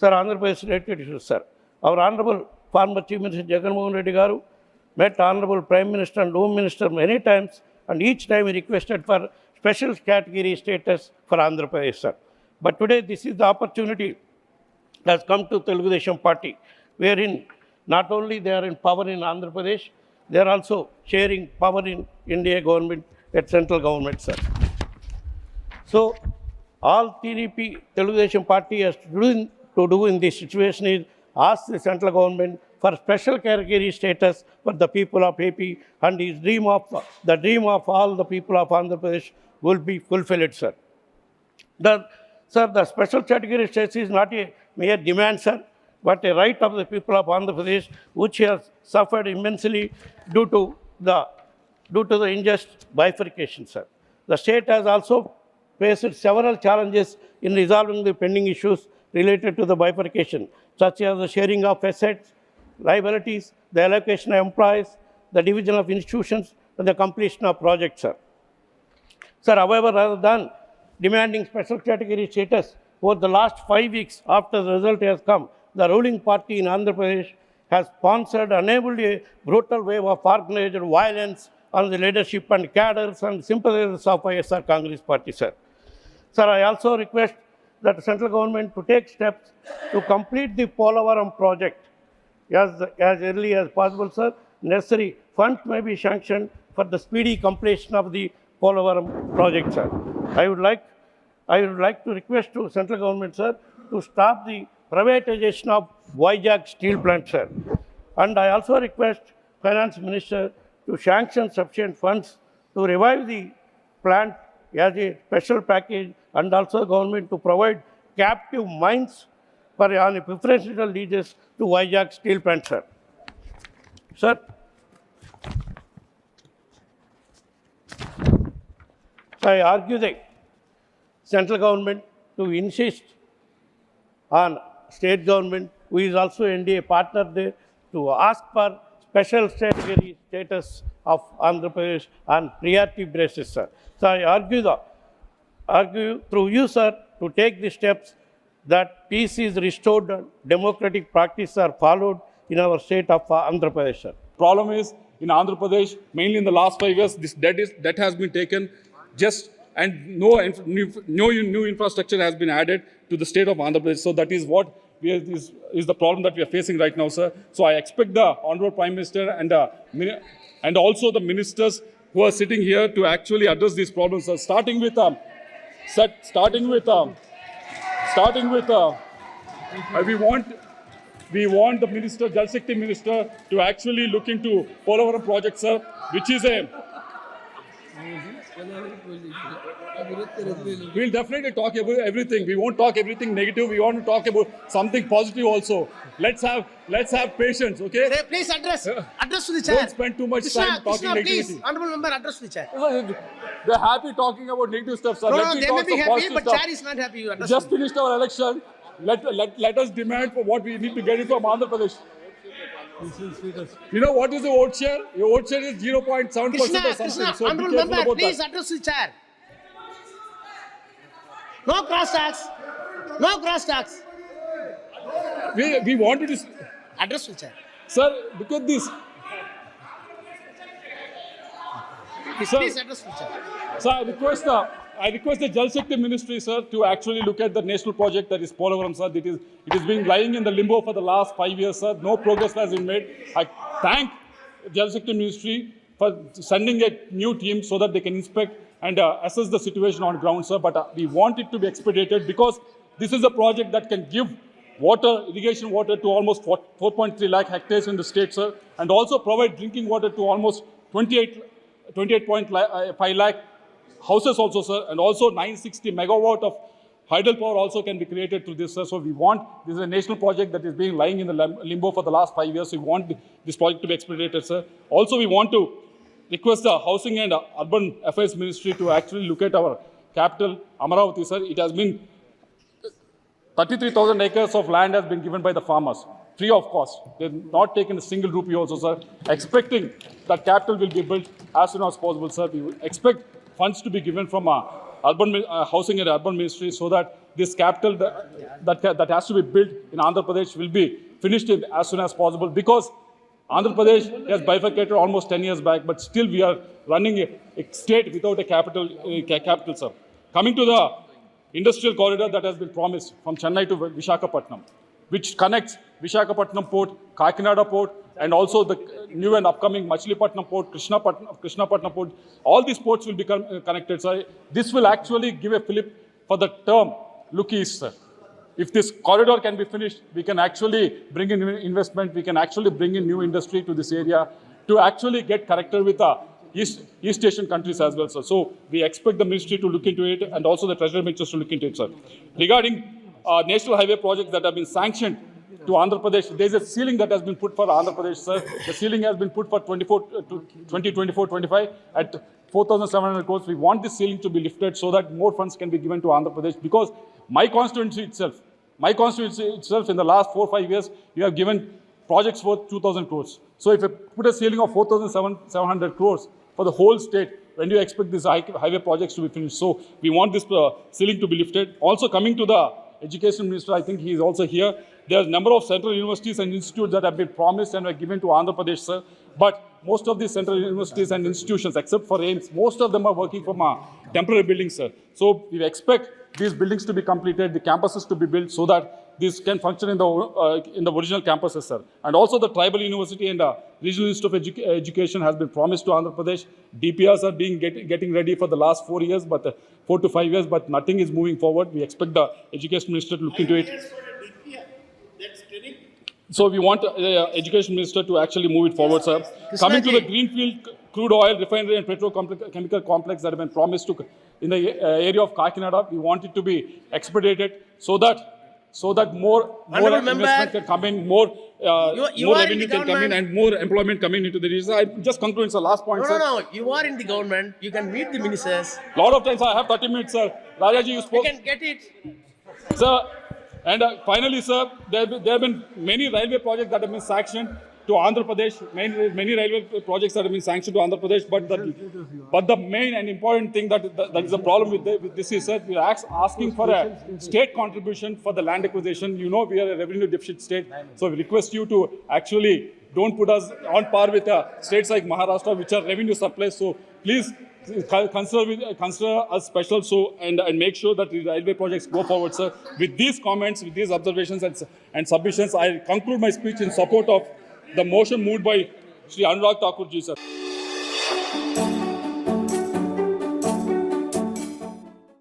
Sir, Andhra Pradesh related issues, sir. Our Honorable former Chief Minister Jagannath Reddy Garu met Honorable Prime Minister and Home Minister many times, and each time he requested for special category status for Andhra Pradesh, sir. But today, this is the opportunity that has come to Telugu Desam Party, wherein not only they are in power in Andhra Pradesh, they are also sharing power in India government at central government, sir. So, all TDP, Telugu Desam Party has to do in this situation is ask the central government for special category status for the people of AP, and the dream of all the people of Andhra Pradesh will be fulfilled, sir. The special category status is not a mere demand, sir, but a right of the people of Andhra Pradesh, which has suffered immensely due to the unjust bifurcation, sir. The state has also faced several challenges in resolving the pending issues related to the bifurcation, such as the sharing of assets, liabilities, the allocation of employees, the division of institutions, and the completion of projects, sir. Sir, however, rather than demanding special category status, over the last 5 weeks after the result has come, the ruling party in Andhra Pradesh has sponsored and enabled a brutal wave of organized violence on the leadership and cadres and sympathizers of ISR Congress party, sir. Sir, I also request that the central government to take steps to complete the Polavaram project as early as possible, sir. Necessary funds may be sanctioned for the speedy completion of the Polavaram project, sir. I would like to request to central government, sir, to stop the privatization of Vizag steel plant, sir. And I also request Finance Minister to sanction sufficient funds to revive the plant as a special package, and also government to provide captive mines on a preferential leases to Vizag steel plant, sir. Sir, I argue the central government to insist on state government, who is also NDA partner there, to ask for special category status of Andhra Pradesh on priority basis, sir. So I argue through you, sir, to take the steps that peace is restored and democratic practices are followed in our state of Andhra Pradesh, sir. Problem is, in Andhra Pradesh, mainly in the last 5 years, this debt has been taken and no new infrastructure has been added to the state of Andhra Pradesh. So that is what is the problem that we are facing right now, sir. So I expect the Honorable Prime Minister and also the ministers who are sitting here to actually address these problems, sir. Starting with we want the minister, Jal Shakti minister, to actually look into Polavaram project, sir, which is a. We'll definitely talk about everything. We won't talk everything negative. We want to talk about something positive also. Let's have patience, okay? Sir, please address to the chair. Don't spend too much time talking negativity. Please, honorable member, address to the chair. They're happy talking about negative stuff, sir. No, they may be happy, but chair is not happy. You address. Just finished our election. Let us demand for what we need to get it from Andhra Pradesh. You know what is the vote share? Your vote share is 0.7% or something. Krishna, So honorable be careful member, about please that. address the chair. No cross talks. No cross talks. We wanted to. Address the chair. Sir, look at this. Please address the chair. Sir, I request the Jal Shakti Ministry, sir, to actually look at the national project that is Polavaram, sir. It is being lying in the limbo for the last 5 years, sir. No progress has been made. I thank Jal Shakti Ministry for sending a new team so that they can inspect and assess the situation on ground, sir. But we want it to be expedited because this is a project that can give irrigation water to almost 4.3 lakh hectares in the state, sir, and also provide drinking water to almost 28.5 lakh houses also, sir, and also 960 megawatt of hydel power also can be created through this, sir. So this is a national project that is being lying in the limbo for the last 5 years. We want this project to be expedited, sir. Also, we want to request the Housing and Urban Affairs Ministry to actually look at our capital, Amaravati, sir. It has been 33,000 acres of land has been given by the farmers, free of cost. They've not taken a single rupee also, sir. Expecting that capital will be built as soon as possible, sir. We expect funds to be given from Housing and Urban Ministry so that this capital that has to be built in Andhra Pradesh will be finished as soon as possible, because Andhra Pradesh has bifurcated almost 10 years back, but still we are running a state without a capital, sir. Coming to the industrial corridor that has been promised from Chennai to Visakhapatnam, which connects Visakhapatnam port, Kakinada port, and also the new and upcoming Machilipatnam port, Krishnapatnam port. All these ports will become connected, sir. This will actually give a fillip for the term look east, sir. If this corridor can be finished, we can actually bring in investment, we can actually bring in new industry to this area to actually get connected with the East Asian countries as well, sir. So we expect the ministry to look into it and also the treasury ministers to look into it, sir. Regarding national highway projects that have been sanctioned to Andhra Pradesh, there is a ceiling that has been put for Andhra Pradesh, sir. The ceiling has been put for 2024-25 at 4,700 crores. We want this ceiling to be lifted so that more funds can be given to Andhra Pradesh, because my constituency itself in the last 4 or 5 years, we have given projects worth 2,000 crores. So if you put a ceiling of 4,700 crores for the whole state, when do you expect these highway projects to be finished? So we want this ceiling to be lifted. Also coming to the Education Minister, I think he is also here. There are a number of central universities and institutes that have been promised and were given to Andhra Pradesh, sir. But most of these central universities and institutions, except for AIMS, most of them are working from temporary buildings, sir. So we expect these buildings to be completed, the campuses to be built, so that this can function in the original campuses, sir. And also the tribal university and regional institute of education has been promised to Andhra Pradesh. DPRs are getting ready for the last 4 years, but 4 to 5 years, but nothing is moving forward. We expect the education minister to look into it. So we want the education minister to actually move it forward, sir. Coming to the greenfield crude oil refinery and petrochemical complex that have been promised to in the area of Kakinada, we want it to be expedited so that more investment can come in, more revenue can come in, and more employment coming into the region. I just conclude, sir. Last point, sir. No. You are in the government. You can meet the ministers. Lot of times I have 30 minutes, sir. Rajaji, you spoke. You can get it. Sir, and finally, sir, there have been many railway projects that have been sanctioned to Andhra Pradesh. Many railway projects that have been sanctioned to Andhra Pradesh. But the main and important thing that is the problem with this is, sir, we are asking for a state contribution for the land acquisition. You know, we are a revenue deficit state. So we request you to actually don't put us on par with states like Maharashtra, which are revenue surplus. So please consider us special, and make sure that the railway projects go forward, sir. With these comments, with these observations and submissions, I conclude my speech in support of the motion moved by Sri Anurag Thakurji, sir.